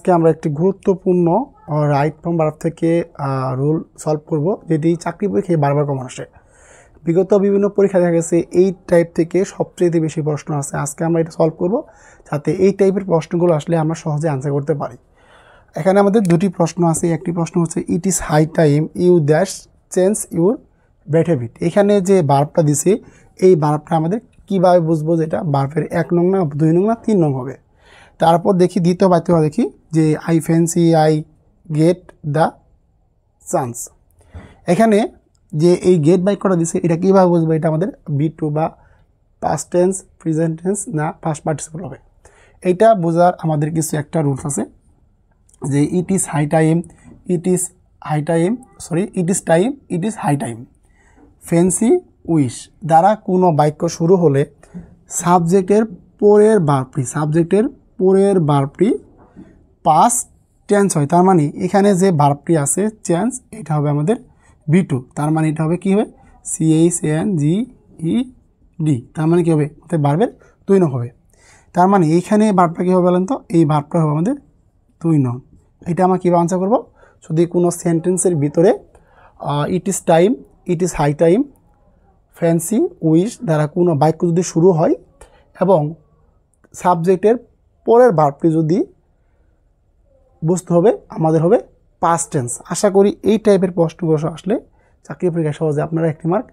আজকে আমরা একটি গুরুত্বপূর্ণ রাইট ফ্রম ভার্ব থেকে রুল সলভ করব, যেটি চাকরি পরীক্ষায় বারবার কমন আসে। বিগত বিভিন্ন পরীক্ষা দেখা গেছে এই টাইপ থেকে সবচেয়ে বেশি প্রশ্ন আছে। আজকে আমরা এটা সলভ করব যাতে এই টাইপের প্রশ্নগুলো আসলে আমরা সহজে আনসার করতে পারি। এখানে আমাদের দুটি প্রশ্ন আছে। একটি প্রশ্ন হচ্ছে it is high time you dash change your bad habit. এখানে যে ভার্বটা দিছে এই ভার্বটা আমাদের কীভাবে বুঝবো যেটা ভার্বের 1 নং না 2 নং না 3 নং হবে। তারপর দেখি দ্বিতীয় বাক্য দেখি যে I fancy I get the chance. এখানে যে এই গেট বাক্যটা দিছে এটা কীভাবে বুঝবো, এটা আমাদের B2 বা পাস্ট টেন্স, প্রেজেন্ট টেন্স না পাস্ট পার্টিসিপল হবে। এইটা বোঝার আমাদের কিছু একটা রুলস আছে যে it is high time, it is high time, it is time, it is high time. Fancy wish দ্বারা কোনো বাক্য শুরু হলে সাবজেক্টের পরের ভার্বটি পাস্ট টেন্স হয়। তার মানে এখানে যে ভার্বটি আছে চেঞ্জ, এটা হবে আমাদের B2। তার মানে এটা হবে কী হবে CHANGED। তার মানে কী হবে আমাদের ভার্বের 2 নং হবে। তার মানে এইখানে ভার্বটা কী হবে বলেন তো, এই ভার্বটা হবে আমাদের 2 নং। এটা আমরা কীভাবে আনসার করবো, যদি কোনো সেন্টেন্সের ভিতরে it is time, it is high time, fancy wish দ্বারা কোনো বাক্য যদি শুরু হয় এবং সাবজেক্টের পরের ভার্বটি যদি বুঝতে হবে আমাদের হবে পাস্ট টেন্স। আশা করি এই টাইপের প্রশ্নগুলো আসলে চাকরি পরীক্ষায় সহজে আপনারা 1 মার্ক